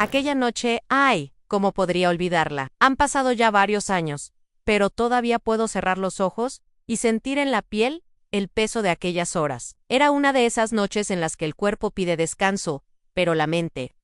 Aquella noche, ¡ay! ¿Cómo podría olvidarla? Han pasado ya varios años, pero todavía puedo cerrar los ojos y sentir en la piel el peso de aquellas horas. Era una de esas noches en las que el cuerpo pide descanso, pero la mente,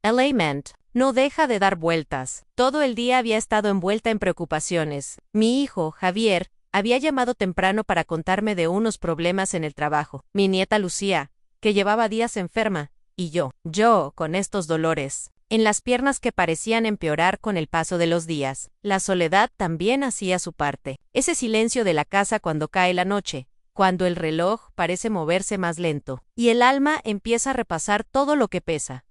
no deja de dar vueltas. Todo el día había estado envuelta en preocupaciones. Mi hijo, Javier, había llamado temprano para contarme de unos problemas en el trabajo. Mi nieta Lucía, que llevaba días enferma, y yo, con estos dolores en las piernas que parecían empeorar con el paso de los días. La soledad también hacía su parte. Ese silencio de la casa cuando cae la noche, cuando el reloj parece moverse más lento, y el alma empieza a repasar todo lo que pesa.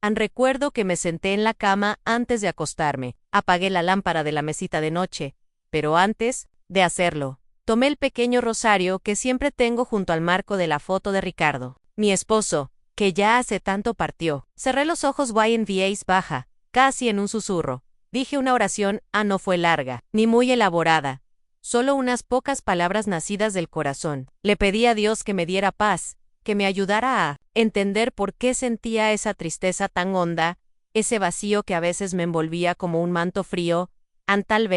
Recuerdo que me senté en la cama antes de acostarme, apagué la lámpara de la mesita de noche, pero antes de hacerlo, tomé el pequeño rosario que siempre tengo junto al marco de la foto de Ricardo, mi esposo, que ya hace tanto partió. Cerré los ojos en voz baja, casi en un susurro. Dije una oración, no fue larga, ni muy elaborada, solo unas pocas palabras nacidas del corazón. Le pedí a Dios que me diera paz, que me ayudara a entender por qué sentía esa tristeza tan honda, ese vacío que a veces me envolvía como un manto frío. Tal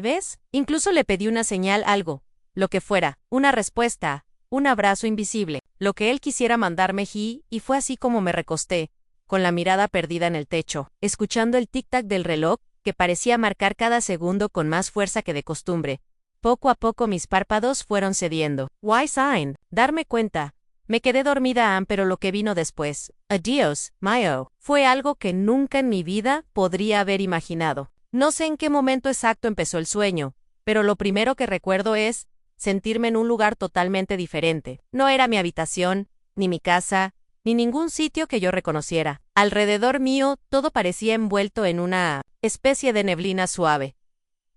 vez, incluso le pedí una señal, algo, lo que fuera, una respuesta, un abrazo invisible, lo que él quisiera mandarme, y fue así como me recosté, con la mirada perdida en el techo, escuchando el tic-tac del reloj, que parecía marcar cada segundo con más fuerza que de costumbre. Poco a poco mis párpados fueron cediendo. Sign, darme cuenta. Me quedé dormida, pero lo que vino después, adiós, Mayo, fue algo que nunca en mi vida podría haber imaginado. No sé en qué momento exacto empezó el sueño, pero lo primero que recuerdo es sentirme en un lugar totalmente diferente. No era mi habitación, ni mi casa, ni ningún sitio que yo reconociera. Alrededor mío todo parecía envuelto en una especie de neblina suave.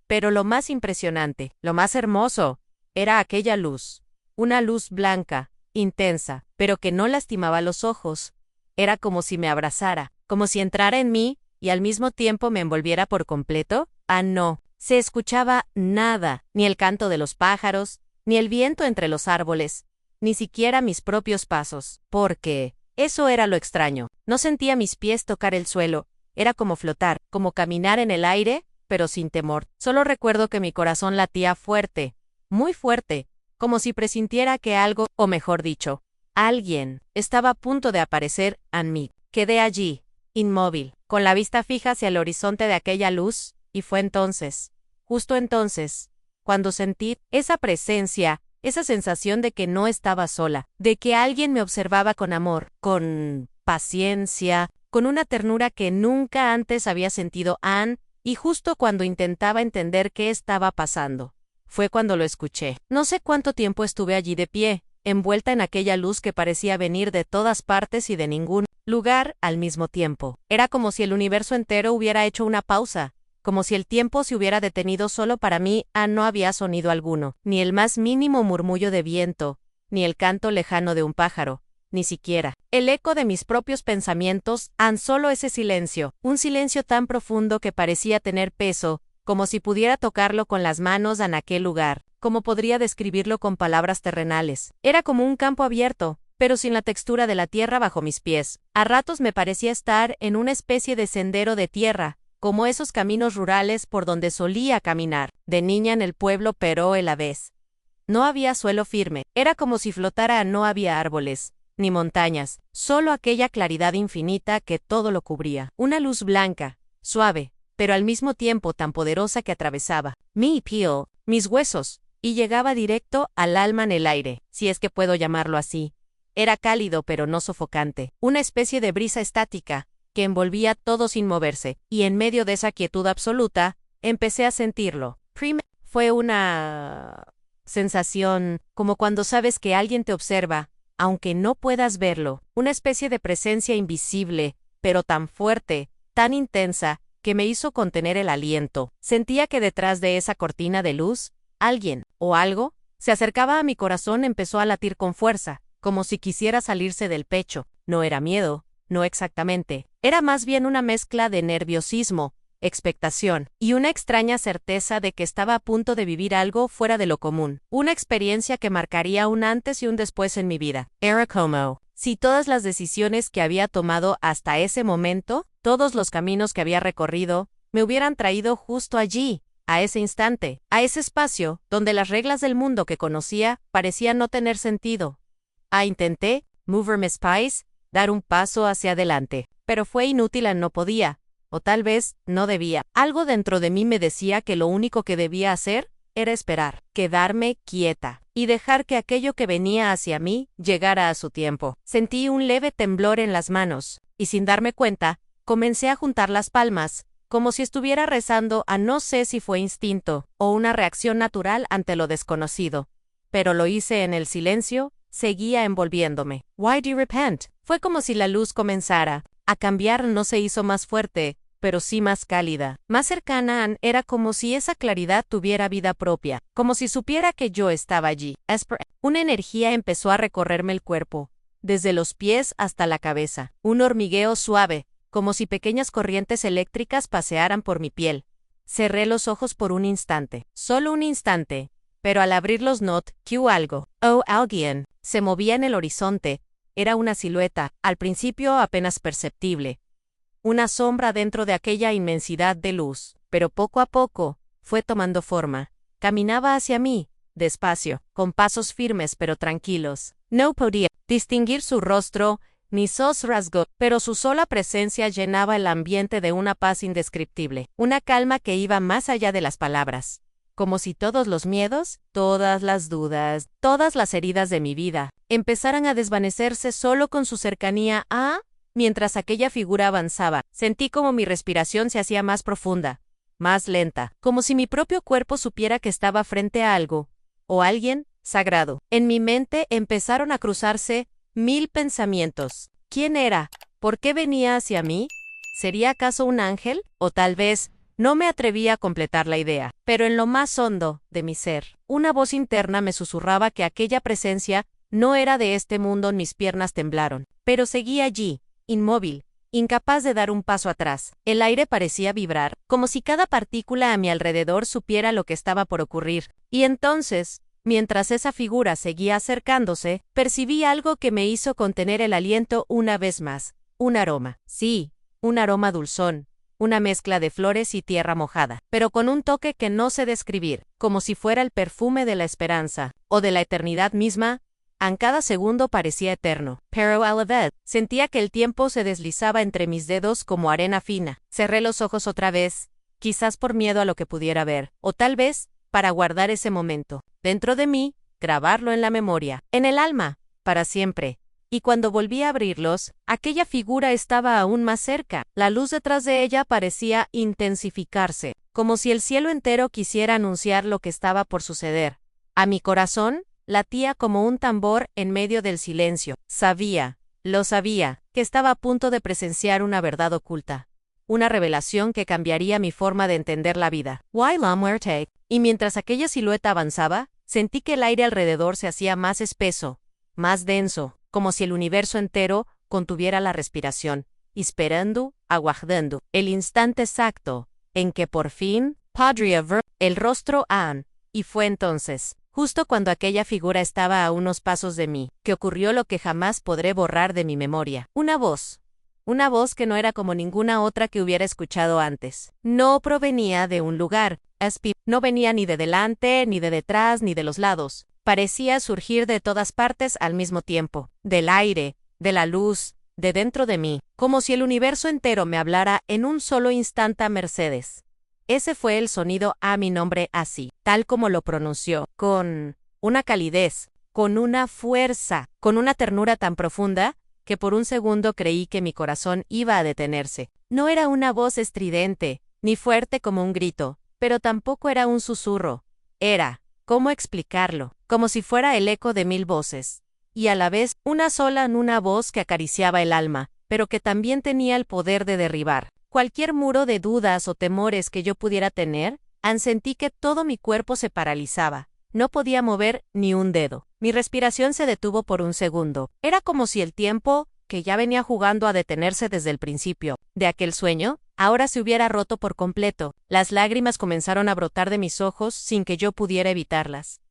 Pero lo más impresionante, lo más hermoso, era aquella luz. Una luz blanca, intensa, pero que no lastimaba los ojos. Era como si me abrazara, como si entrara en mí y al mismo tiempo me envolviera por completo. No se escuchaba nada, ni el canto de los pájaros, ni el viento entre los árboles, ni siquiera mis propios pasos, porque eso era lo extraño. No sentía mis pies tocar el suelo, era como flotar, como caminar en el aire, pero sin temor. Solo recuerdo que mi corazón latía fuerte, muy fuerte, como si presintiera que algo, o mejor dicho, alguien, estaba a punto de aparecer en mí. Quedé allí, inmóvil, con la vista fija hacia el horizonte de aquella luz, y fue entonces, justo entonces, cuando sentí esa presencia, esa sensación de que no estaba sola, de que alguien me observaba con amor, con paciencia, con una ternura que nunca antes había sentido, y justo cuando intentaba entender qué estaba pasando, fue cuando lo escuché. No sé cuánto tiempo estuve allí de pie, envuelta en aquella luz que parecía venir de todas partes y de ningún lugar al mismo tiempo. Era como si el universo entero hubiera hecho una pausa, como si el tiempo se hubiera detenido solo para mí. No había sonido alguno, ni el más mínimo murmullo de viento, ni el canto lejano de un pájaro, ni siquiera el eco de mis propios pensamientos. Solo ese silencio, un silencio tan profundo que parecía tener peso, como si pudiera tocarlo con las manos en aquel lugar. ¿Cómo podría describirlo con palabras terrenales? Era como un campo abierto, pero sin la textura de la tierra bajo mis pies. A ratos me parecía estar en una especie de sendero de tierra, como esos caminos rurales por donde solía caminar de niña en el pueblo, pero a la vez no había suelo firme. Era como si flotara. No había árboles, ni montañas, solo aquella claridad infinita que todo lo cubría. Una luz blanca, suave, pero al mismo tiempo tan poderosa que atravesaba mi piel, mis huesos, y llegaba directo al alma en el aire, si es que puedo llamarlo así. Era cálido pero no sofocante, una especie de brisa estática, que envolvía todo sin moverse, y en medio de esa quietud absoluta, empecé a sentirlo. Fue una sensación, como cuando sabes que alguien te observa, aunque no puedas verlo, una especie de presencia invisible, pero tan fuerte, tan intensa, que me hizo contener el aliento. Sentía que detrás de esa cortina de luz, alguien, o algo, se acercaba a mi corazón. Empezó a latir con fuerza, como si quisiera salirse del pecho. No era miedo, no exactamente, era más bien una mezcla de nerviosismo, expectación, y una extraña certeza de que estaba a punto de vivir algo fuera de lo común, una experiencia que marcaría un antes y un después en mi vida. Era como Si todas las decisiones que había tomado hasta ese momento, todos los caminos que había recorrido, me hubieran traído justo allí, a ese instante, a ese espacio, donde las reglas del mundo que conocía parecían no tener sentido. Intenté, mover mis pies, dar un paso hacia adelante, pero fue inútil, no podía, o tal vez no debía. Algo dentro de mí me decía que lo único que debía hacer era esperar, quedarme quieta y dejar que aquello que venía hacia mí llegara a su tiempo. Sentí un leve temblor en las manos, y sin darme cuenta, comencé a juntar las palmas, como si estuviera rezando. No sé si fue instinto o una reacción natural ante lo desconocido, pero lo hice en el silencio, seguía envolviéndome. Why do you repent? Fue como si la luz comenzara a cambiar. No se hizo más fuerte, pero sí más cálida, más cercana. Era como si esa claridad tuviera vida propia, como si supiera que yo estaba allí. Una energía empezó a recorrerme el cuerpo, desde los pies hasta la cabeza, un hormigueo suave, como si pequeñas corrientes eléctricas pasearan por mi piel. Cerré los ojos por un instante, solo un instante, pero al abrirlos noté que algo, alguien, se movía en el horizonte. Era una silueta, al principio apenas perceptible, una sombra dentro de aquella inmensidad de luz, pero poco a poco fue tomando forma. Caminaba hacia mí, despacio, con pasos firmes pero tranquilos. No podía distinguir su rostro ni sus rasgos, pero su sola presencia llenaba el ambiente de una paz indescriptible, una calma que iba más allá de las palabras. Como si todos los miedos, todas las dudas, todas las heridas de mi vida, empezaran a desvanecerse solo con su cercanía. Mientras aquella figura avanzaba, sentí como mi respiración se hacía más profunda, más lenta, como si mi propio cuerpo supiera que estaba frente a algo, o alguien, sagrado. En mi mente empezaron a cruzarse 1000 pensamientos. ¿Quién era? ¿Por qué venía hacia mí? ¿Sería acaso un ángel? O tal vez, no me atrevía a completar la idea, pero en lo más hondo de mi ser, una voz interna me susurraba que aquella presencia no era de este mundo. Mis piernas temblaron, pero seguí allí, inmóvil, incapaz de dar un paso atrás. El aire parecía vibrar, como si cada partícula a mi alrededor supiera lo que estaba por ocurrir. Y entonces, mientras esa figura seguía acercándose, percibí algo que me hizo contener el aliento una vez más. Un aroma. Sí, un aroma dulzón. Una mezcla de flores y tierra mojada, pero con un toque que no sé describir, como si fuera el perfume de la esperanza, o de la eternidad misma. Cada segundo parecía eterno, pero a la vez sentía que el tiempo se deslizaba entre mis dedos como arena fina. Cerré los ojos otra vez, quizás por miedo a lo que pudiera ver, o tal vez para guardar ese momento dentro de mí, grabarlo en la memoria, en el alma, para siempre. Y cuando volví a abrirlos, aquella figura estaba aún más cerca. La luz detrás de ella parecía intensificarse, como si el cielo entero quisiera anunciar lo que estaba por suceder. A mi corazón latía como un tambor en medio del silencio. Lo sabía, que estaba a punto de presenciar una verdad oculta. Una revelación que cambiaría mi forma de entender la vida. Why la muerte? Y mientras aquella silueta avanzaba, sentí que el aire alrededor se hacía más espeso, más denso, como si el universo entero contuviera la respiración, esperando, aguardando, el instante exacto, en que por fin podría ver el rostro y fue entonces, justo cuando aquella figura estaba a unos pasos de mí, que ocurrió lo que jamás podré borrar de mi memoria. Una voz que no era como ninguna otra que hubiera escuchado antes. No provenía de un lugar, no venía ni de delante, ni de detrás, ni de los lados. Parecía surgir de todas partes al mismo tiempo, del aire, de la luz, de dentro de mí, como si el universo entero me hablara en un solo instante. Mercedes. Ese fue el sonido a mi nombre, así, tal como lo pronunció, con una calidez, con una fuerza, con una ternura tan profunda, que por un segundo creí que mi corazón iba a detenerse. No era una voz estridente, ni fuerte como un grito, pero tampoco era un susurro. Era, ¿cómo explicarlo? Como si fuera el eco de 1000 voces. Y a la vez, una voz que acariciaba el alma, pero que también tenía el poder de derribar cualquier muro de dudas o temores que yo pudiera tener. Sentí que todo mi cuerpo se paralizaba. No podía mover ni un dedo. Mi respiración se detuvo por un segundo. Era como si el tiempo, que ya venía jugando a detenerse desde el principio de aquel sueño, ahora se hubiera roto por completo. Las lágrimas comenzaron a brotar de mis ojos sin que yo pudiera evitarlas.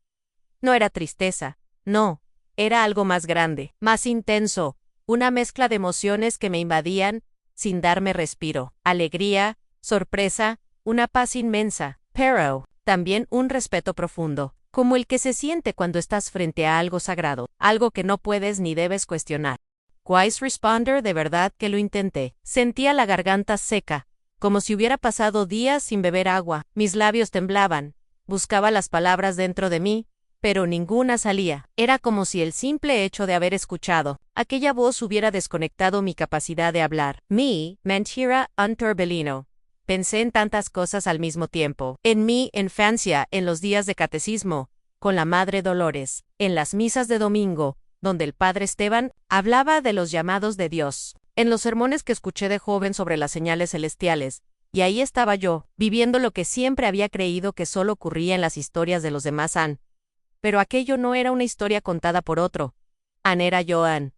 No era tristeza, no, Era algo más grande, más intenso, una mezcla de emociones que me invadían sin darme respiro. Alegría, sorpresa, una paz inmensa, pero también un respeto profundo, como el que se siente cuando estás frente a algo sagrado, algo que no puedes ni debes cuestionar. Wise Responder, de verdad que lo intenté. Sentía la garganta seca, como si hubiera pasado días sin beber agua. Mis labios temblaban. Buscaba las palabras dentro de mí, pero ninguna salía. Era como si el simple hecho de haber escuchado aquella voz hubiera desconectado mi capacidad de hablar. Mi mentira un torbellino. Pensé en tantas cosas al mismo tiempo. En mi infancia, en los días de catecismo, con la Madre Dolores, en las misas de domingo, donde el Padre Esteban hablaba de los llamados de Dios, en los sermones que escuché de joven sobre las señales celestiales, y ahí estaba yo, viviendo lo que siempre había creído que solo ocurría en las historias de los demás. Pero aquello no era una historia contada por otro. Era Joan.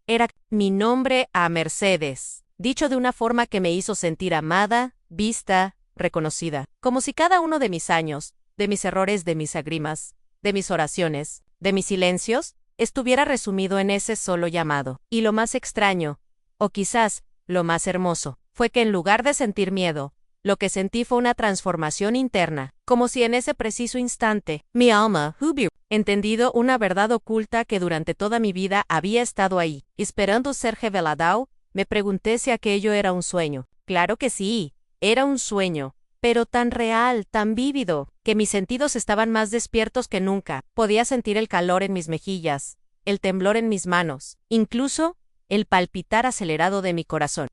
Era mi nombre a Mercedes, dicho de una forma que me hizo sentir amada, vista, reconocida, como si cada uno de mis años, de mis errores, de mis lágrimas, de mis oraciones, de mis silencios, estuviera resumido en ese solo llamado. Y lo más extraño, o quizás lo más hermoso, fue que en lugar de sentir miedo, lo que sentí fue una transformación interna, como si en ese preciso instante, mi alma hubiera entendido una verdad oculta que durante toda mi vida había estado ahí, esperando ser revelado. Me pregunté si aquello era un sueño. Claro que sí, era un sueño, pero tan real, tan vívido, que mis sentidos estaban más despiertos que nunca. Podía sentir el calor en mis mejillas, el temblor en mis manos, incluso el palpitar acelerado de mi corazón.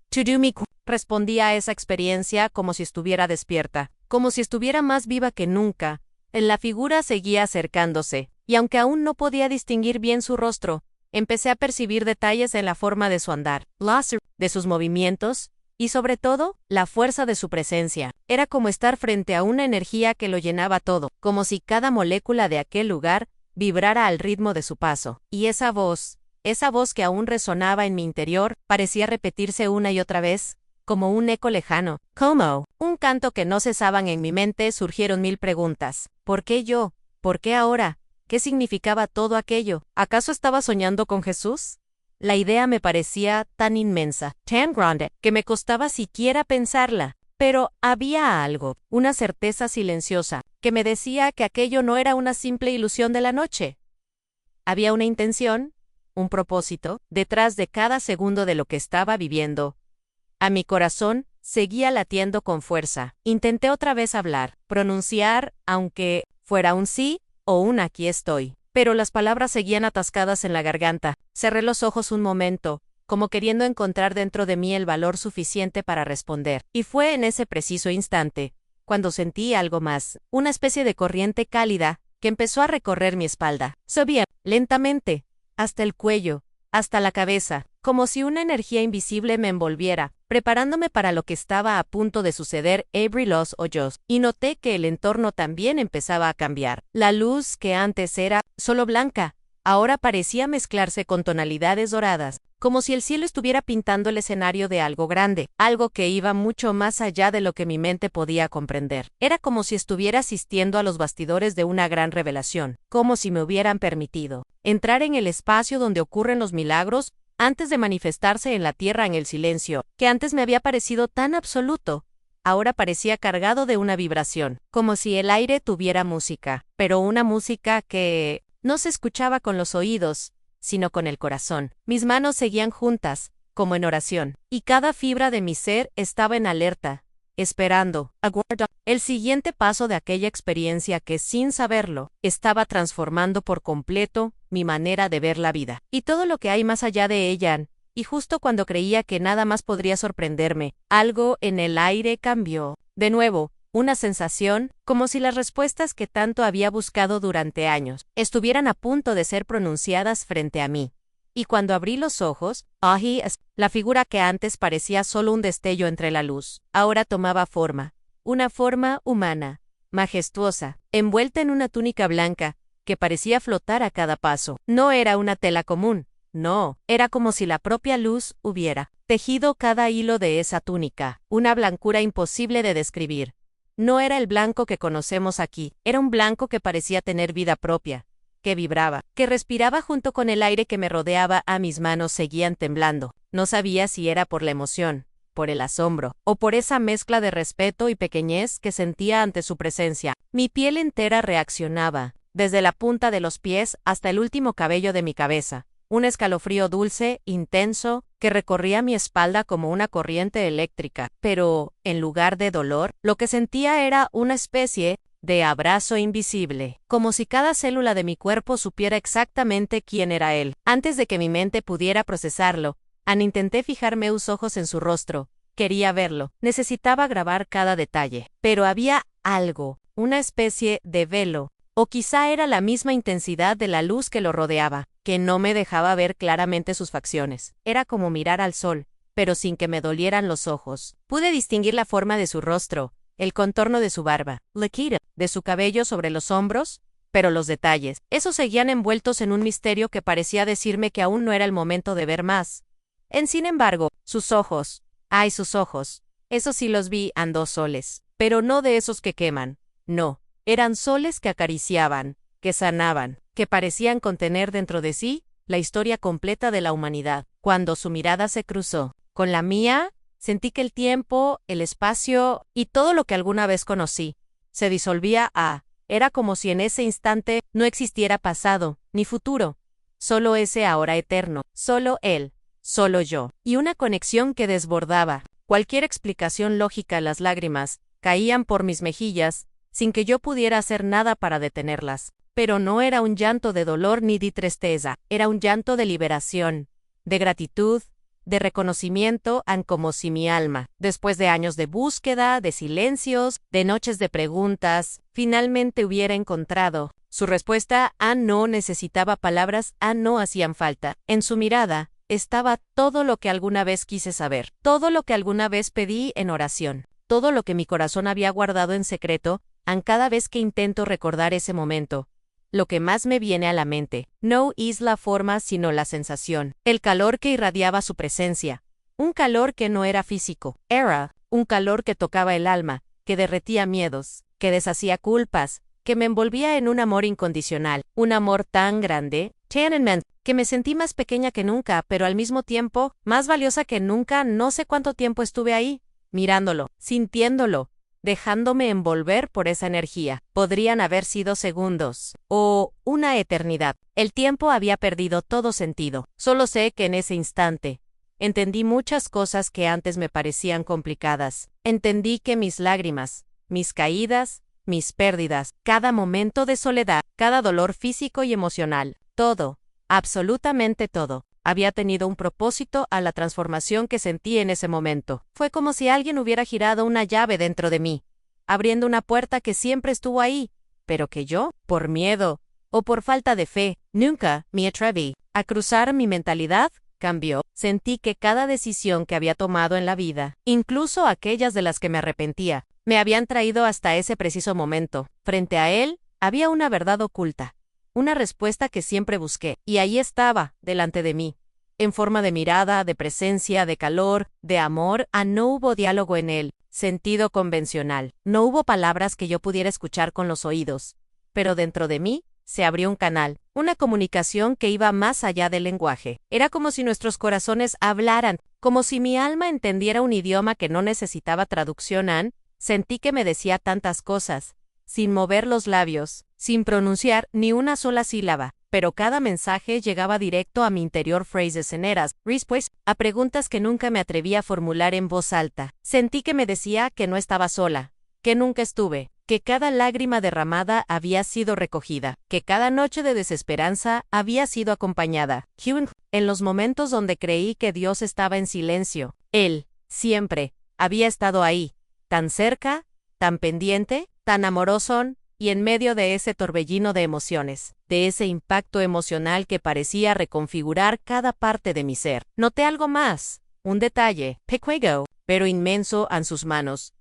Respondía a esa experiencia como si estuviera despierta, como si estuviera más viva que nunca. La figura seguía acercándose, y aunque aún no podía distinguir bien su rostro, empecé a percibir detalles en la forma de su andar, de sus movimientos, y sobre todo, la fuerza de su presencia. Era como estar frente a una energía que lo llenaba todo, como si cada molécula de aquel lugar vibrara al ritmo de su paso. Y esa voz que aún resonaba en mi interior, parecía repetirse una y otra vez, como un eco lejano. Como un canto que no cesaban en mi mente. Surgieron mil preguntas. ¿Por qué yo? ¿Por qué ahora? ¿Qué significaba todo aquello? ¿Acaso estaba soñando con Jesús? La idea me parecía tan inmensa, tan grande, que me costaba siquiera pensarla. Pero había algo, una certeza silenciosa, que me decía que aquello no era una simple ilusión de la noche. Había una intención, un propósito, detrás de cada segundo de lo que estaba viviendo. A mi corazón seguía latiendo con fuerza. Intenté otra vez hablar, pronunciar, aunque fuera un sí o un aquí estoy. Pero las palabras seguían atascadas en la garganta. Cerré los ojos un momento, como queriendo encontrar dentro de mí el valor suficiente para responder. Y fue en ese preciso instante, cuando sentí algo más, una especie de corriente cálida, que empezó a recorrer mi espalda. Subía, lentamente, hasta el cuello, hasta la cabeza, como si una energía invisible me envolviera, preparándome para lo que estaba a punto de suceder. Abrí los ojos, y noté que el entorno también empezaba a cambiar. La luz, que antes era solo blanca, ahora parecía mezclarse con tonalidades doradas, como si el cielo estuviera pintando el escenario de algo grande, algo que iba mucho más allá de lo que mi mente podía comprender. Era como si estuviera asistiendo a los bastidores de una gran revelación, como si me hubieran permitido entrar en el espacio donde ocurren los milagros, antes de manifestarse en la tierra. En el silencio, que antes me había parecido tan absoluto, ahora parecía cargado de una vibración, como si el aire tuviera música, pero una música que no se escuchaba con los oídos, sino con el corazón. Mis manos seguían juntas, como en oración, y cada fibra de mi ser estaba en alerta, esperando, aguardando el siguiente paso de aquella experiencia que, sin saberlo, estaba transformando por completo mi manera de ver la vida, y todo lo que hay más allá de ella. Y justo cuando creía que nada más podría sorprenderme, algo en el aire cambió. De nuevo, una sensación, como si las respuestas que tanto había buscado durante años estuvieran a punto de ser pronunciadas frente a mí. Y cuando abrí los ojos, la figura que antes parecía solo un destello entre la luz, ahora tomaba forma, una forma humana, majestuosa, envuelta en una túnica blanca, que parecía flotar a cada paso. No era una tela común, no, era como si la propia luz hubiera tejido cada hilo de esa túnica, una blancura imposible de describir. No era el blanco que conocemos aquí, era un blanco que parecía tener vida propia, que vibraba, que respiraba junto con el aire que me rodeaba. A mis manos seguían temblando. No sabía si era por la emoción, por el asombro, o por esa mezcla de respeto y pequeñez que sentía ante su presencia. Mi piel entera reaccionaba, desde la punta de los pies hasta el último cabello de mi cabeza. Un escalofrío dulce, intenso, que recorría mi espalda como una corriente eléctrica. Pero, en lugar de dolor, lo que sentía era una especie de abrazo invisible, como si cada célula de mi cuerpo supiera exactamente quién era él. Antes de que mi mente pudiera procesarlo, intenté fijarme los ojos en su rostro. Quería verlo. Necesitaba grabar cada detalle. Pero había algo, una especie de velo, o quizá era la misma intensidad de la luz que lo rodeaba, que no me dejaba ver claramente sus facciones. Era como mirar al sol, pero sin que me dolieran los ojos. Pude distinguir la forma de su rostro, el contorno de su barba, de su cabello sobre los hombros, pero los detalles, esos seguían envueltos en un misterio que parecía decirme que aún no era el momento de ver más. Sin embargo, sus ojos, ¡ay, sus ojos! Esos sí los vi, dos soles, pero no de esos que queman, no. Eran soles que acariciaban, que sanaban, que parecían contener dentro de sí la historia completa de la humanidad. Cuando su mirada se cruzó con la mía, sentí que el tiempo, el espacio y todo lo que alguna vez conocí se disolvía era como si en ese instante no existiera pasado ni futuro, solo ese ahora eterno, solo él, solo yo, y una conexión que desbordaba cualquier explicación lógica. Las lágrimas caían por mis mejillas, sin que yo pudiera hacer nada para detenerlas. Pero no era un llanto de dolor ni de tristeza, era un llanto de liberación, de gratitud, de reconocimiento, como si mi alma, después de años de búsqueda, de silencios, de noches de preguntas, finalmente hubiera encontrado su respuesta. No necesitaba palabras, no hacían falta. En su mirada estaba todo lo que alguna vez quise saber, todo lo que alguna vez pedí en oración, todo lo que mi corazón había guardado en secreto. Cada vez que intento recordar ese momento, lo que más me viene a la mente no es la forma sino la sensación, el calor que irradiaba su presencia, un calor que no era físico, era un calor que tocaba el alma, que derretía miedos, que deshacía culpas, que me envolvía en un amor incondicional, un amor tan grande, tan inmenso, que me sentí más pequeña que nunca, pero al mismo tiempo más valiosa que nunca. No sé cuánto tiempo estuve ahí, mirándolo, sintiéndolo, dejándome envolver por esa energía. Podrían haber sido segundos, o una eternidad. El tiempo había perdido todo sentido. Solo sé que en ese instante entendí muchas cosas que antes me parecían complicadas. Entendí que mis lágrimas, mis caídas, mis pérdidas, cada momento de soledad, cada dolor físico y emocional, todo, absolutamente todo, había tenido un propósito. A la transformación que sentí en ese momento. Fue como si alguien hubiera girado una llave dentro de mí, abriendo una puerta que siempre estuvo ahí, pero que yo, por miedo, o por falta de fe, nunca me atreví a cruzar. Mi mentalidad cambió. Sentí que cada decisión que había tomado en la vida, incluso aquellas de las que me arrepentía, me habían traído hasta ese preciso momento. Frente a él, había una verdad oculta. Una respuesta que siempre busqué, y ahí estaba, delante de mí, en forma de mirada, de presencia, de calor, de amor. No hubo diálogo en él, sentido convencional. No hubo palabras que yo pudiera escuchar con los oídos. Pero dentro de mí, se abrió un canal, una comunicación que iba más allá del lenguaje. Era como si nuestros corazones hablaran, como si mi alma entendiera un idioma que no necesitaba traducción. Sentí que me decía tantas cosas, sin mover los labios, sin pronunciar ni una sola sílaba, pero cada mensaje llegaba directo a mi interior. Phrases enteras, respuestas a preguntas que nunca me atreví a formular en voz alta. Sentí que me decía que no estaba sola, que nunca estuve, que cada lágrima derramada había sido recogida, que cada noche de desesperanza había sido acompañada. En los momentos donde creí que Dios estaba en silencio, Él, siempre, había estado ahí, tan cerca, tan pendiente, tan amoroso, y en medio de ese torbellino de emociones, de ese impacto emocional que parecía reconfigurar cada parte de mi ser, noté algo más, un detalle, pequeño, pero inmenso, en sus manos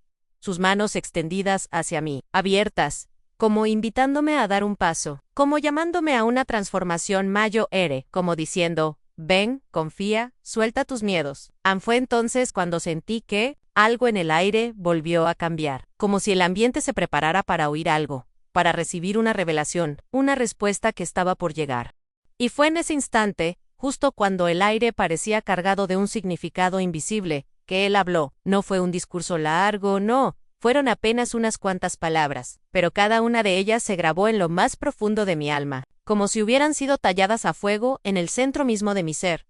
extendidas hacia mí, abiertas, como invitándome a dar un paso, como llamándome a una transformación mayor, como diciendo, ven, confía, suelta tus miedos. Fue entonces cuando sentí que algo en el aire volvió a cambiar, como si el ambiente se preparara para oír algo, para recibir una revelación, una respuesta que estaba por llegar. Y fue en ese instante, justo cuando el aire parecía cargado de un significado invisible, que él habló. No fue un discurso largo, no, fueron apenas unas cuantas palabras, pero cada una de ellas se grabó en lo más profundo de mi alma, como si hubieran sido talladas a fuego en el centro mismo de mi ser.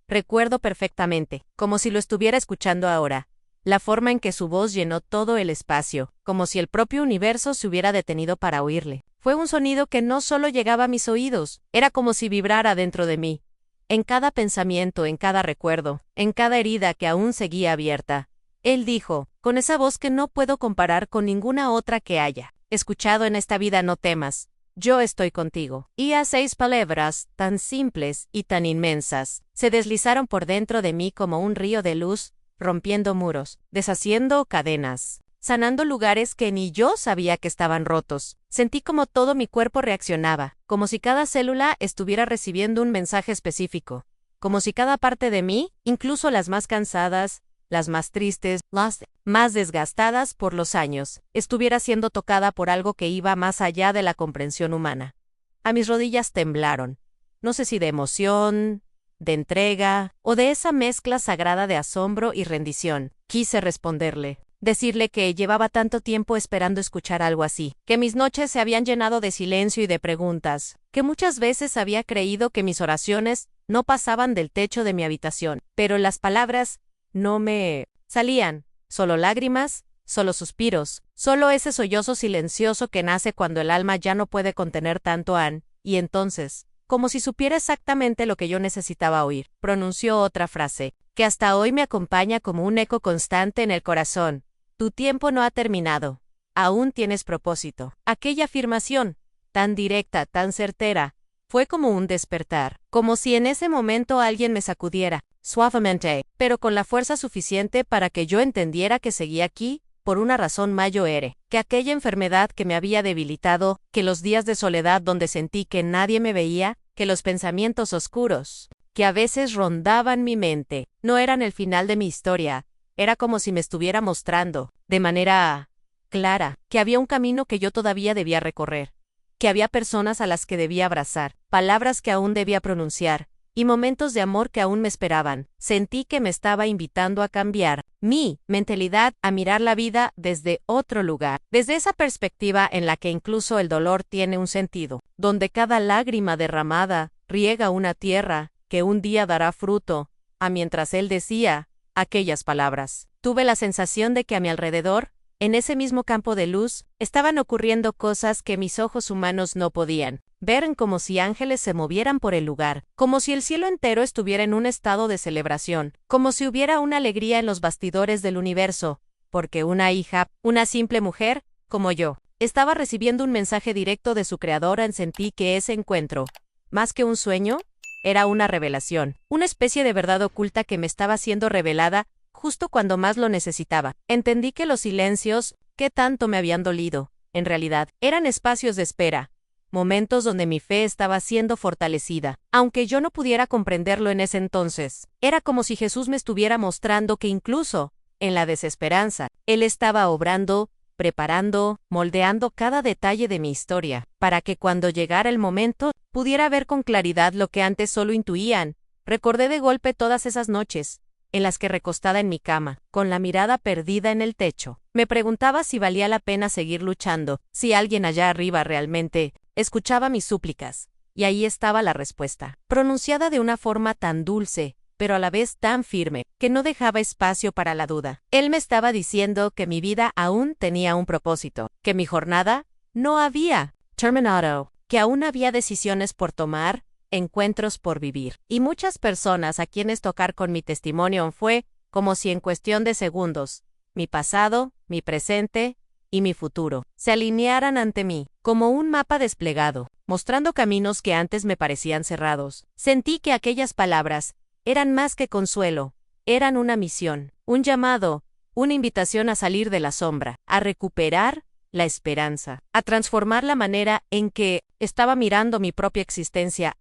Recuerdo perfectamente, como si lo estuviera escuchando ahora, la forma en que su voz llenó todo el espacio, como si el propio universo se hubiera detenido para oírle. Fue un sonido que no solo llegaba a mis oídos, era como si vibrara dentro de mí. En cada pensamiento, en cada recuerdo, en cada herida que aún seguía abierta. Él dijo, con esa voz que no puedo comparar con ninguna otra que haya escuchado en esta vida: no temas, yo estoy contigo. Y a 6 palabras, tan simples y tan inmensas, se deslizaron por dentro de mí como un río de luz, rompiendo muros, deshaciendo cadenas, sanando lugares que ni yo sabía que estaban rotos. Sentí como todo mi cuerpo reaccionaba, como si cada célula estuviera recibiendo un mensaje específico, como si cada parte de mí, incluso las más cansadas, las más tristes, las más desgastadas por los años, estuviera siendo tocada por algo que iba más allá de la comprensión humana. A mis rodillas temblaron, no sé si de emoción, de entrega, o de esa mezcla sagrada de asombro y rendición. Quise responderle, decirle que llevaba tanto tiempo esperando escuchar algo así, que mis noches se habían llenado de silencio y de preguntas, que muchas veces había creído que mis oraciones no pasaban del techo de mi habitación, pero las palabras no me salían, solo lágrimas, solo suspiros, solo ese sollozo silencioso que nace cuando el alma ya no puede contener tanto y entonces, como si supiera exactamente lo que yo necesitaba oír, pronunció otra frase, que hasta hoy me acompaña como un eco constante en el corazón: tu tiempo no ha terminado, aún tienes propósito. Aquella afirmación, tan directa, tan certera, fue como un despertar, como si en ese momento alguien me sacudiera, suavemente, pero con la fuerza suficiente para que yo entendiera que seguía aquí, por una razón mayor, que aquella enfermedad que me había debilitado, que los días de soledad donde sentí que nadie me veía, que los pensamientos oscuros, que a veces rondaban mi mente, no eran el final de mi historia. Era como si me estuviera mostrando, de manera clara, que había un camino que yo todavía debía recorrer, que había personas a las que debía abrazar, palabras que aún debía pronunciar, y momentos de amor que aún me esperaban. Sentí que me estaba invitando a cambiar mi mentalidad, a mirar la vida desde otro lugar, desde esa perspectiva en la que incluso el dolor tiene un sentido, donde cada lágrima derramada riega una tierra que un día dará fruto. Mientras él decía aquellas palabras, tuve la sensación de que a mi alrededor, en ese mismo campo de luz, estaban ocurriendo cosas que mis ojos humanos no podían ver, como si ángeles se movieran por el lugar, como si el cielo entero estuviera en un estado de celebración, como si hubiera una alegría en los bastidores del universo, porque una hija, una simple mujer, como yo, estaba recibiendo un mensaje directo de su creadora. Sentí que ese encuentro, más que un sueño, era una revelación, una especie de verdad oculta que me estaba siendo revelada justo cuando más lo necesitaba. Entendí que los silencios, que tanto me habían dolido, en realidad, eran espacios de espera, momentos donde mi fe estaba siendo fortalecida. Aunque yo no pudiera comprenderlo en ese entonces, era como si Jesús me estuviera mostrando que incluso, en la desesperanza, Él estaba obrando, preparando, moldeando cada detalle de mi historia, para que cuando llegara el momento, pudiera ver con claridad lo que antes solo intuían. Recordé de golpe todas esas noches, en las que recostada en mi cama, con la mirada perdida en el techo, me preguntaba si valía la pena seguir luchando, si alguien allá arriba realmente escuchaba mis súplicas. Y ahí estaba la respuesta, pronunciada de una forma tan dulce, pero a la vez tan firme, que no dejaba espacio para la duda. Él me estaba diciendo que mi vida aún tenía un propósito, que mi jornada no había terminado, que aún había decisiones por tomar, encuentros por vivir, y muchas personas a quienes tocar con mi testimonio. Fue como si en cuestión de segundos, mi pasado, mi presente y mi futuro se alinearan ante mí, como un mapa desplegado, mostrando caminos que antes me parecían cerrados. Sentí que aquellas palabras eran más que consuelo, eran una misión, un llamado, una invitación a salir de la sombra, a recuperar la esperanza, a transformar la manera en que estaba mirando mi propia existencia.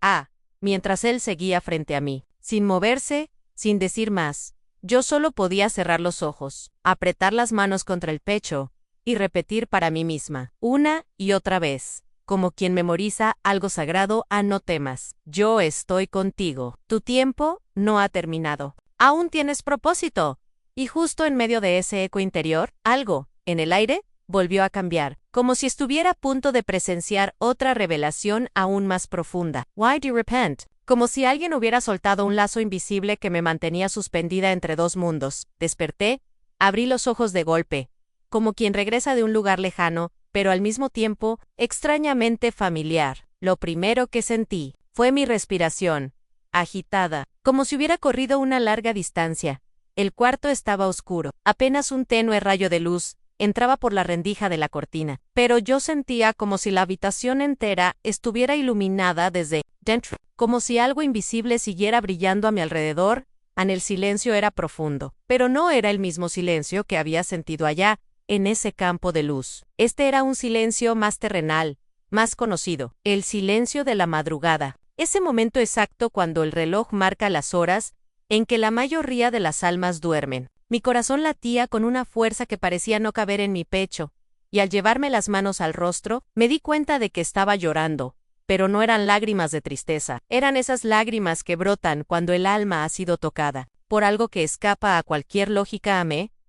Mientras él seguía frente a mí, sin moverse, sin decir más, yo solo podía cerrar los ojos, apretar las manos contra el pecho y repetir para mí misma, una y otra vez, como quien memoriza algo sagrado: no temas, yo estoy contigo. Tu tiempo no ha terminado. Aún tienes propósito. Y justo en medio de ese eco interior, algo, en el aire, volvió a cambiar, como si estuviera a punto de presenciar otra revelación aún más profunda. Why do you repent? Como si alguien hubiera soltado un lazo invisible que me mantenía suspendida entre dos mundos. Desperté, abrí los ojos de golpe, como quien regresa de un lugar lejano, pero al mismo tiempo, extrañamente familiar. Lo primero que sentí fue mi respiración, agitada, como si hubiera corrido una larga distancia. El cuarto estaba oscuro, apenas un tenue rayo de luz entraba por la rendija de la cortina, pero yo sentía como si la habitación entera estuviera iluminada desde dentro, como si algo invisible siguiera brillando a mi alrededor. El silencio era profundo, pero no era el mismo silencio que había sentido allá, en ese campo de luz. Este era un silencio más terrenal, más conocido, el silencio de la madrugada, ese momento exacto cuando el reloj marca las horas en que la mayoría de las almas duermen. Mi corazón latía con una fuerza que parecía no caber en mi pecho, y al llevarme las manos al rostro, me di cuenta de que estaba llorando, pero no eran lágrimas de tristeza, eran esas lágrimas que brotan cuando el alma ha sido tocada por algo que escapa a cualquier lógica.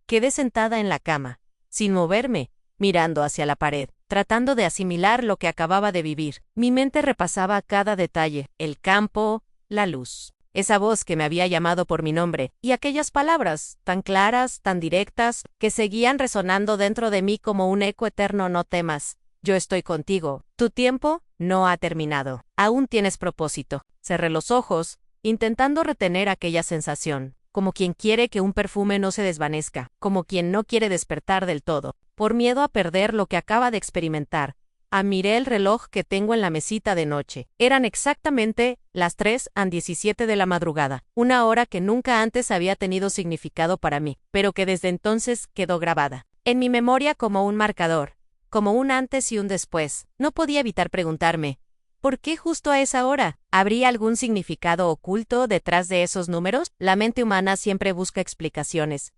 Quedé sentada en la cama, sin moverme, mirando hacia la pared, tratando de asimilar lo que acababa de vivir. Mi mente repasaba cada detalle, el campo, la luz, esa voz que me había llamado por mi nombre, y aquellas palabras, tan claras, tan directas, que seguían resonando dentro de mí como un eco eterno: no temas, yo estoy contigo, tu tiempo no ha terminado, aún tienes propósito. Cerré los ojos, intentando retener aquella sensación, como quien quiere que un perfume no se desvanezca, como quien no quiere despertar del todo, por miedo a perder lo que acaba de experimentar. Miré el reloj que tengo en la mesita de noche. Eran exactamente las 3:17 de la madrugada, una hora que nunca antes había tenido significado para mí, pero que desde entonces quedó grabada en mi memoria como un marcador, como un antes y un después. No podía evitar preguntarme, ¿por qué justo a esa hora? ¿Habría algún significado oculto detrás de esos números? La mente humana siempre busca explicaciones.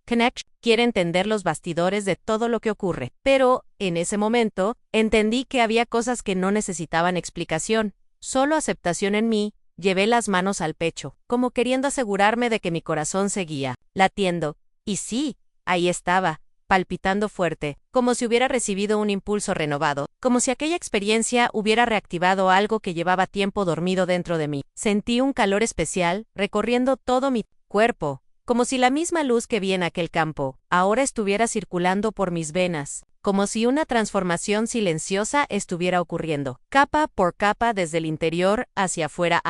Quiere entender los bastidores de todo lo que ocurre. Pero, en ese momento, entendí que había cosas que no necesitaban explicación, solo aceptación. En mí, llevé las manos al pecho, como queriendo asegurarme de que mi corazón seguía latiendo. Y sí, ahí estaba, palpitando fuerte, como si hubiera recibido un impulso renovado, como si aquella experiencia hubiera reactivado algo que llevaba tiempo dormido dentro de mí. Sentí un calor especial recorriendo todo mi cuerpo, como si la misma luz que vi en aquel campo ahora estuviera circulando por mis venas, como si una transformación silenciosa estuviera ocurriendo, capa por capa desde el interior hacia afuera.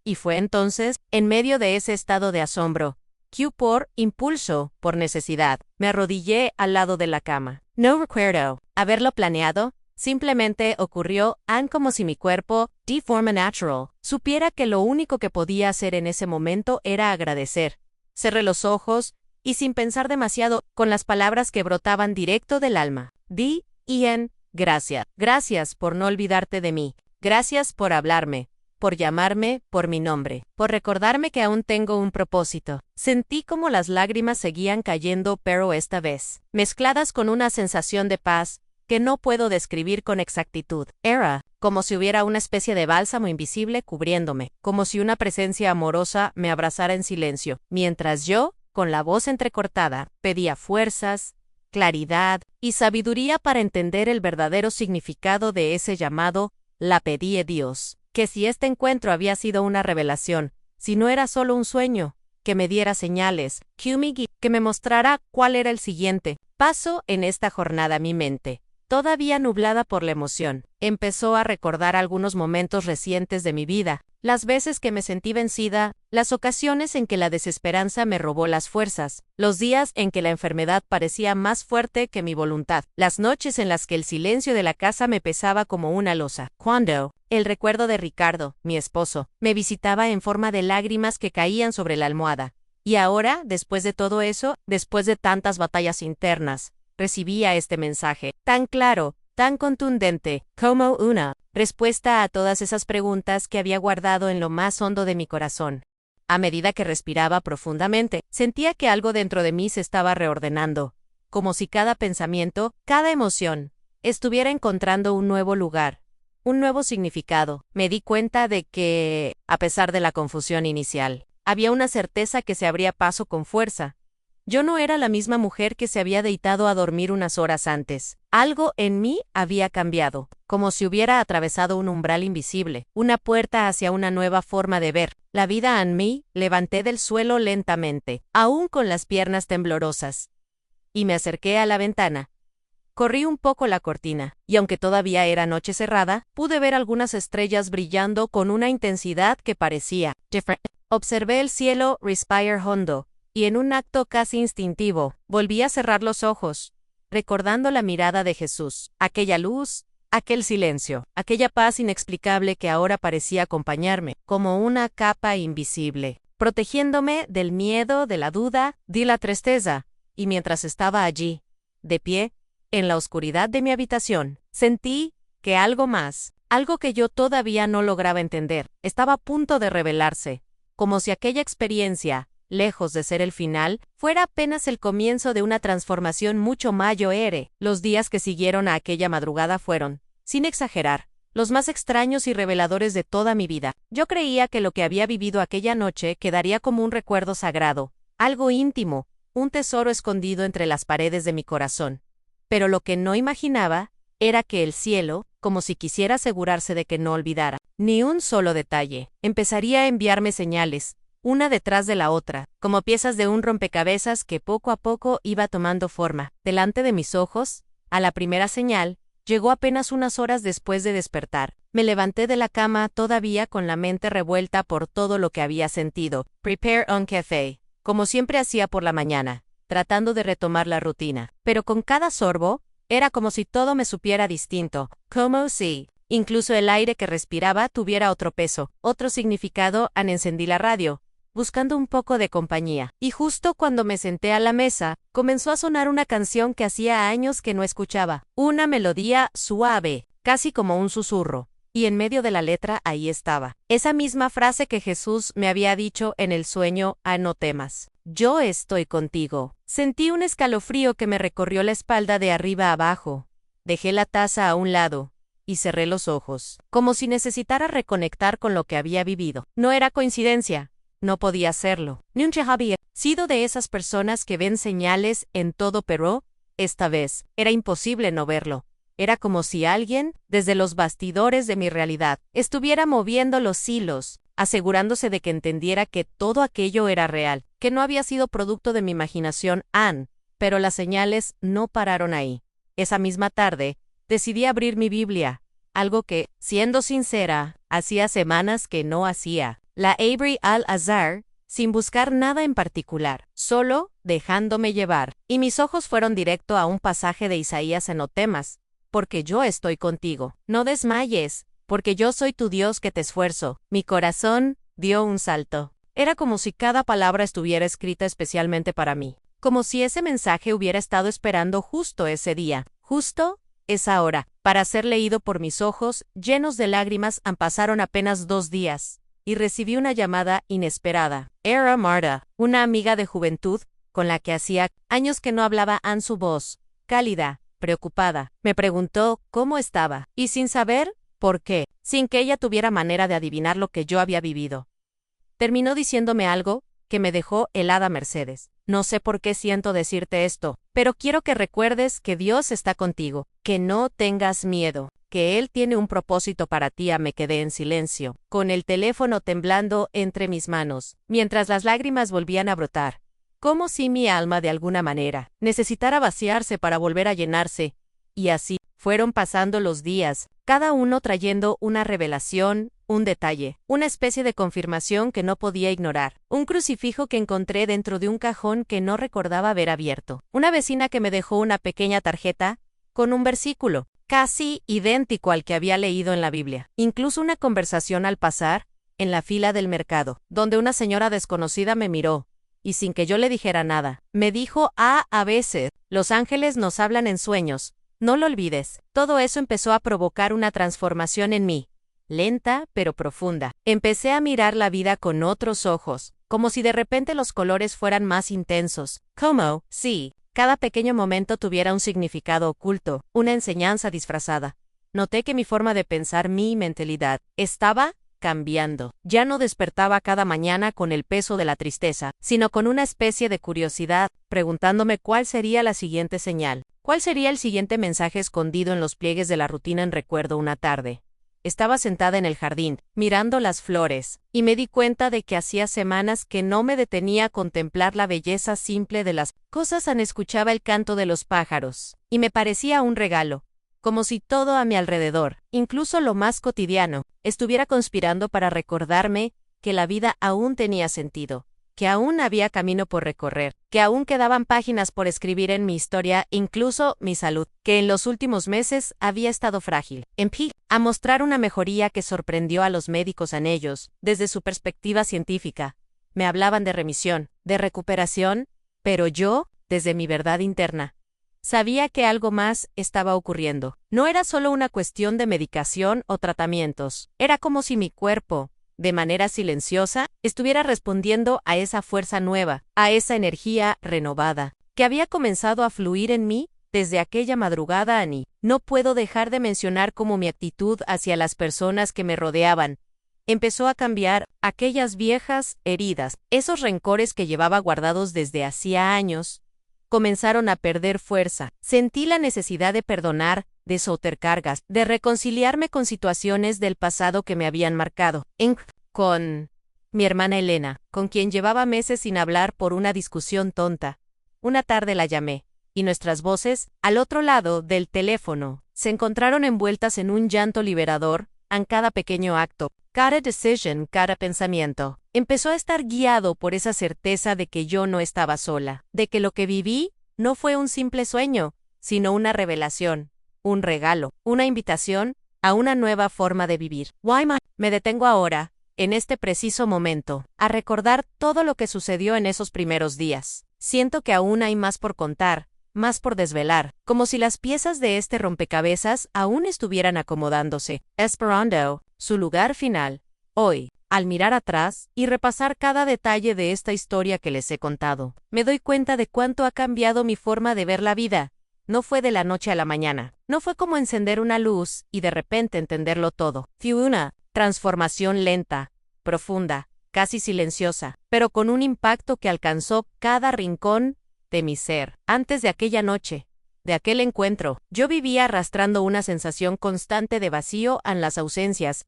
Y fue entonces, en medio de ese estado de asombro, que por impulso, por necesidad, me arrodillé al lado de la cama. No recuerdo haberlo planeado, simplemente ocurrió, como si mi cuerpo, de forma natural, supiera que lo único que podía hacer en ese momento era agradecer. Cerré los ojos, y sin pensar demasiado, con las palabras que brotaban directo del alma, di, Ian, gracias. Gracias por no olvidarte de mí. Gracias por hablarme, por llamarme por mi nombre, por recordarme que aún tengo un propósito. Sentí como las lágrimas seguían cayendo, pero esta vez, mezcladas con una sensación de paz que no puedo describir con exactitud. Era como si hubiera una especie de bálsamo invisible cubriéndome, como si una presencia amorosa me abrazara en silencio, mientras yo, con la voz entrecortada, pedía fuerzas, claridad y sabiduría para entender el verdadero significado de ese llamado. La pedí a Dios, que si este encuentro había sido una revelación, si no era solo un sueño, que me diera señales, que me mostrara cuál era el siguiente paso en esta jornada. Mi mente, todavía nublada por la emoción, empezó a recordar algunos momentos recientes de mi vida, las veces que me sentí vencida, las ocasiones en que la desesperanza me robó las fuerzas, los días en que la enfermedad parecía más fuerte que mi voluntad, las noches en las que el silencio de la casa me pesaba como una losa. Cuando el recuerdo de Ricardo, mi esposo, me visitaba en forma de lágrimas que caían sobre la almohada. Y ahora, después de todo eso, después de tantas batallas internas, recibía este mensaje, tan claro, tan contundente, como una respuesta a todas esas preguntas que había guardado en lo más hondo de mi corazón. A medida que respiraba profundamente, sentía que algo dentro de mí se estaba reordenando, como si cada pensamiento, cada emoción, estuviera encontrando un nuevo lugar, un nuevo significado. Me di cuenta de que, a pesar de la confusión inicial, había una certeza que se abría paso con fuerza. Yo no era la misma mujer que se había deitado a dormir unas horas antes. Algo en mí había cambiado, como si hubiera atravesado un umbral invisible, una puerta hacia una nueva forma de ver la vida en mí. Levanté del suelo lentamente, aún con las piernas temblorosas, y me acerqué a la ventana. Corrí un poco la cortina, y aunque todavía era noche cerrada, pude ver algunas estrellas brillando con una intensidad que parecía diferente. Observé el cielo, respiré hondo, y en un acto casi instintivo, volví a cerrar los ojos, recordando la mirada de Jesús, aquella luz, aquel silencio, aquella paz inexplicable que ahora parecía acompañarme, como una capa invisible, protegiéndome del miedo, de la duda, de la tristeza. Y mientras estaba allí, de pie, en la oscuridad de mi habitación, sentí que algo más, algo que yo todavía no lograba entender, estaba a punto de revelarse, como si aquella experiencia, lejos de ser el final, fuera apenas el comienzo de una transformación mucho mayor. Los días que siguieron a aquella madrugada fueron, sin exagerar, los más extraños y reveladores de toda mi vida. Yo creía que lo que había vivido aquella noche quedaría como un recuerdo sagrado, algo íntimo, un tesoro escondido entre las paredes de mi corazón. Pero lo que no imaginaba era que el cielo, como si quisiera asegurarse de que no olvidara ni un solo detalle, empezaría a enviarme señales, una detrás de la otra, como piezas de un rompecabezas que poco a poco iba tomando forma. Delante de mis ojos, a la primera señal, llegó apenas unas horas después de despertar. Me levanté de la cama todavía con la mente revuelta por todo lo que había sentido. Prepare un café, como siempre hacía por la mañana, tratando de retomar la rutina. Pero con cada sorbo, era como si todo me supiera distinto, como si, incluso el aire que respiraba tuviera otro peso, otro significado. Encendí la radio, buscando un poco de compañía. Y justo cuando me senté a la mesa, comenzó a sonar una canción que hacía años que no escuchaba. Una melodía suave, casi como un susurro. Y en medio de la letra ahí estaba esa misma frase que Jesús me había dicho en el sueño: no temas, yo estoy contigo. Sentí un escalofrío que me recorrió la espalda de arriba a abajo. Dejé la taza a un lado y cerré los ojos, como si necesitara reconectar con lo que había vivido. No era coincidencia. No podía serlo. Nunca había sido de esas personas que ven señales en todo, pero esta vez era imposible no verlo. Era como si alguien, desde los bastidores de mi realidad, estuviera moviendo los hilos, asegurándose de que entendiera que todo aquello era real, que no había sido producto de mi imaginación. Pero las señales no pararon ahí. Esa misma tarde, decidí abrir mi Biblia, algo que, siendo sincera, hacía semanas que no hacía. La abrí al azar, sin buscar nada en particular, solo dejándome llevar, y mis ojos fueron directo a un pasaje de Isaías: no temas, porque yo estoy contigo. No desmayes, porque yo soy tu Dios que te esfuerzo. Mi corazón dio un salto. Era como si cada palabra estuviera escrita especialmente para mí, como si ese mensaje hubiera estado esperando justo ese día, justo esa hora, para ser leído por mis ojos llenos de lágrimas. Pasaron apenas 2 días. Y recibí una llamada inesperada. Era Marta, una amiga de juventud, con la que hacía años que no hablaba. Su voz, cálida, preocupada, me preguntó cómo estaba, y sin saber por qué, sin que ella tuviera manera de adivinar lo que yo había vivido, terminó diciéndome algo que me dejó helada. Mercedes, no sé por qué siento decirte esto, pero quiero que recuerdes que Dios está contigo, que no tengas miedo, que Él tiene un propósito para ti. Me quedé en silencio, con el teléfono temblando entre mis manos, mientras las lágrimas volvían a brotar, como si mi alma de alguna manera necesitara vaciarse para volver a llenarse. Y así fueron pasando los días, cada uno trayendo una revelación, un detalle, una especie de confirmación que no podía ignorar. Un crucifijo que encontré dentro de un cajón que no recordaba haber abierto. Una vecina que me dejó una pequeña tarjeta con un versículo casi idéntico al que había leído en la Biblia. Incluso una conversación al pasar, en la fila del mercado, donde una señora desconocida me miró, y sin que yo le dijera nada, me dijo: a veces, los ángeles nos hablan en sueños, no lo olvides. Todo eso empezó a provocar una transformación en mí, lenta pero profunda. Empecé a mirar la vida con otros ojos, como si de repente los colores fueran más intensos. Como, sí, cada pequeño momento tuviera un significado oculto, una enseñanza disfrazada. Noté que mi forma de pensar, mi mentalidad, estaba cambiando. Ya no despertaba cada mañana con el peso de la tristeza, sino con una especie de curiosidad, preguntándome cuál sería la siguiente señal. ¿Cuál sería el siguiente mensaje escondido en los pliegues de la rutina? Recuerdo una tarde. Estaba sentada en el jardín, mirando las flores, y me di cuenta de que hacía semanas que no me detenía a contemplar la belleza simple de las cosas. Escuchaba el canto de los pájaros, y me parecía un regalo, como si todo a mi alrededor, incluso lo más cotidiano, estuviera conspirando para recordarme que la vida aún tenía sentido, que aún había camino por recorrer, que aún quedaban páginas por escribir en mi historia, incluso mi salud, que en los últimos meses había estado frágil. Empecé a mostrar una mejoría que sorprendió a los médicos en ellos, desde su perspectiva científica. Me hablaban de remisión, de recuperación, pero yo, desde mi verdad interna, sabía que algo más estaba ocurriendo. No era solo una cuestión de medicación o tratamientos, era como si mi cuerpo, de manera silenciosa, estuviera respondiendo a esa fuerza nueva, a esa energía renovada, que había comenzado a fluir en mí desde aquella madrugada. No puedo dejar de mencionar cómo mi actitud hacia las personas que me rodeaban empezó a cambiar. Aquellas viejas heridas, esos rencores que llevaba guardados desde hacía años, comenzaron a perder fuerza. Sentí la necesidad de perdonar, de soltar cargas, de reconciliarme con situaciones del pasado que me habían marcado. Con mi hermana Elena, con quien llevaba meses sin hablar por una discusión tonta. Una tarde la llamé, y nuestras voces, al otro lado del teléfono, se encontraron envueltas en un llanto liberador, en cada pequeño acto, cada decisión, cada pensamiento. Empezó a estar guiado por esa certeza de que yo no estaba sola, de que lo que viví no fue un simple sueño, sino una revelación, un regalo, una invitación a una nueva forma de vivir. Me detengo ahora, en este preciso momento, a recordar todo lo que sucedió en esos primeros días. Siento que aún hay más por contar, más por desvelar, como si las piezas de este rompecabezas aún estuvieran acomodándose, esperando su lugar final. Hoy, al mirar atrás y repasar cada detalle de esta historia que les he contado, me doy cuenta de cuánto ha cambiado mi forma de ver la vida. No fue de la noche a la mañana, no fue como encender una luz y de repente entenderlo todo. Fue una transformación lenta, profunda, casi silenciosa, pero con un impacto que alcanzó cada rincón de mi ser. Antes de aquella noche, de aquel encuentro, yo vivía arrastrando una sensación constante de vacío en las ausencias,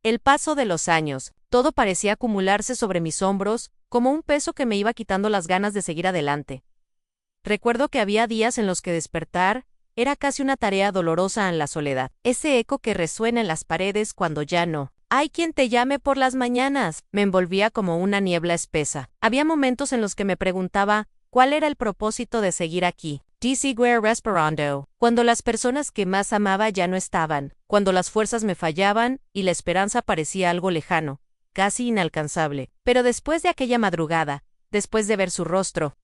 el paso de los años. Todo parecía acumularse sobre mis hombros, como un peso que me iba quitando las ganas de seguir adelante. Recuerdo que había días en los que despertar era casi una tarea dolorosa en la soledad. Ese eco que resuena en las paredes cuando ya no hay quien te llame por las mañanas, me envolvía como una niebla espesa. Había momentos en los que me preguntaba cuál era el propósito de seguir aquí. Seguir respirando. Cuando las personas que más amaba ya no estaban, cuando las fuerzas me fallaban y la esperanza parecía algo lejano, casi inalcanzable. Pero después de aquella madrugada, después de ver su rostro,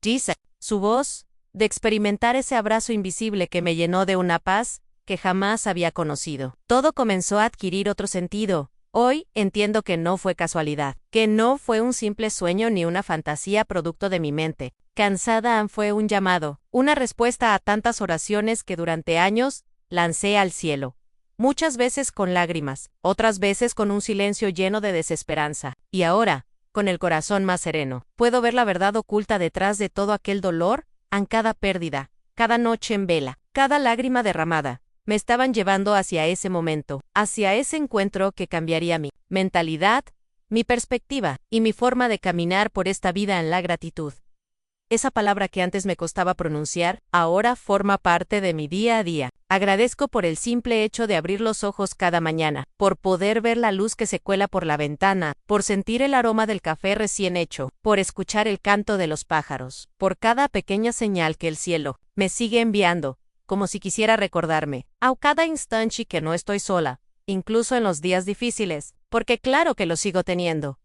su voz, de experimentar ese abrazo invisible que me llenó de una paz que jamás había conocido, todo comenzó a adquirir otro sentido. Hoy entiendo que no fue casualidad, que no fue un simple sueño ni una fantasía producto de mi mente. Cansada fue un llamado, una respuesta a tantas oraciones que durante años lancé al cielo. Muchas veces con lágrimas, otras veces con un silencio lleno de desesperanza. Y ahora, con el corazón más sereno, puedo ver la verdad oculta detrás de todo aquel dolor, en cada pérdida, cada noche en vela, cada lágrima derramada. Me estaban llevando hacia ese momento, hacia ese encuentro que cambiaría mi mentalidad, mi perspectiva y mi forma de caminar por esta vida en la gratitud. Esa palabra que antes me costaba pronunciar, ahora forma parte de mi día a día. Agradezco por el simple hecho de abrir los ojos cada mañana, por poder ver la luz que se cuela por la ventana, por sentir el aroma del café recién hecho, por escuchar el canto de los pájaros, por cada pequeña señal que el cielo me sigue enviando, como si quisiera recordarme, a cada instante que no estoy sola, incluso en los días difíciles, porque claro que lo sigo teniendo.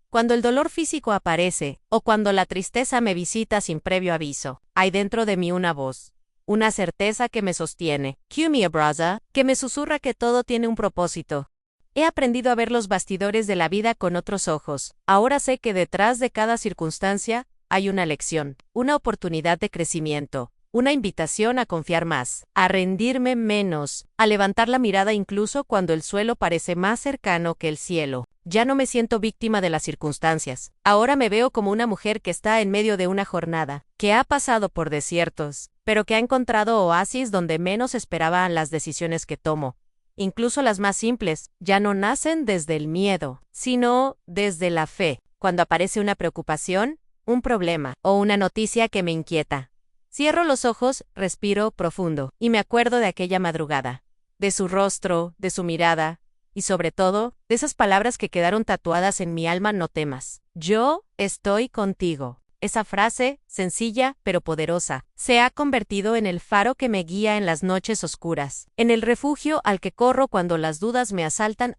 Cuando el dolor físico aparece, o cuando la tristeza me visita sin previo aviso, hay dentro de mí una voz, una certeza que me sostiene, que me susurra que todo tiene un propósito. He aprendido a ver los bastidores de la vida con otros ojos. Ahora sé que detrás de cada circunstancia hay una lección, una oportunidad de crecimiento, una invitación a confiar más, a rendirme menos, a levantar la mirada incluso cuando el suelo parece más cercano que el cielo. Ya no me siento víctima de las circunstancias. Ahora me veo como una mujer que está en medio de una jornada, que ha pasado por desiertos, pero que ha encontrado oasis donde menos esperaban las decisiones que tomo. Incluso las más simples, ya no nacen desde el miedo, sino desde la fe. Cuando aparece una preocupación, un problema o una noticia que me inquieta. Cierro los ojos, respiro profundo, y me acuerdo de aquella madrugada, de su rostro, de su mirada, y sobre todo, de esas palabras que quedaron tatuadas en mi alma: no temas. Yo estoy contigo. Esa frase, sencilla pero poderosa, se ha convertido en el faro que me guía en las noches oscuras, en el refugio al que corro cuando las dudas me asaltan.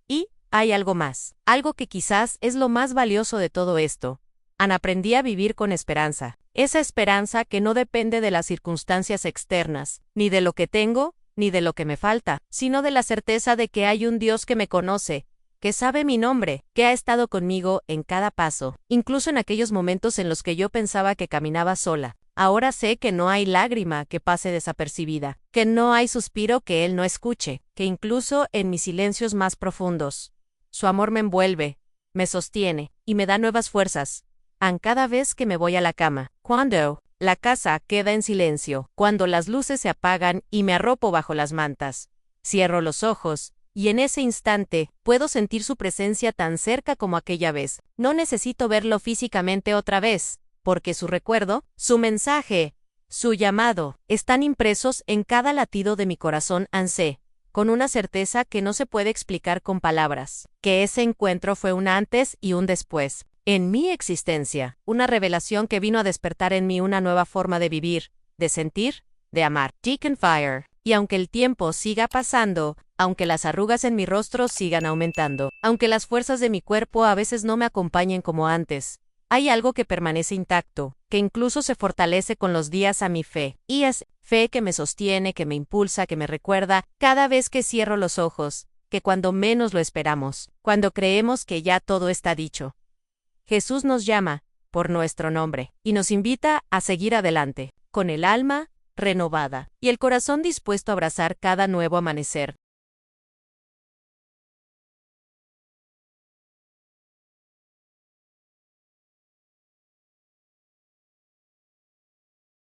Y hay algo más, algo que quizás es lo más valioso de todo esto. Aprendí a vivir con esperanza. Esa esperanza que no depende de las circunstancias externas, ni de lo que tengo, ni de lo que me falta, sino de la certeza de que hay un Dios que me conoce, que sabe mi nombre, que ha estado conmigo en cada paso, incluso en aquellos momentos en los que yo pensaba que caminaba sola. Ahora sé que no hay lágrima que pase desapercibida, que no hay suspiro que Él no escuche, que incluso en mis silencios más profundos, su amor me envuelve, me sostiene y me da nuevas fuerzas. Cada vez que me voy a la cama, cuando la casa queda en silencio, cuando las luces se apagan y me arropo bajo las mantas, cierro los ojos, y en ese instante puedo sentir su presencia tan cerca como aquella vez. No necesito verlo físicamente otra vez, porque su recuerdo, su mensaje, su llamado, están impresos en cada latido de mi corazón. Sé, con una certeza que no se puede explicar con palabras, que ese encuentro fue un antes y un después en mi existencia, una revelación que vino a despertar en mí una nueva forma de vivir, de sentir, de amar. Deacon Fire. Y aunque el tiempo siga pasando, aunque las arrugas en mi rostro sigan aumentando, aunque las fuerzas de mi cuerpo a veces no me acompañen como antes, hay algo que permanece intacto, que incluso se fortalece con los días: a mi fe. Y es fe que me sostiene, que me impulsa, que me recuerda cada vez que cierro los ojos, que cuando menos lo esperamos, cuando creemos que ya todo está dicho, Jesús nos llama por nuestro nombre y nos invita a seguir adelante, con el alma renovada y el corazón dispuesto a abrazar cada nuevo amanecer.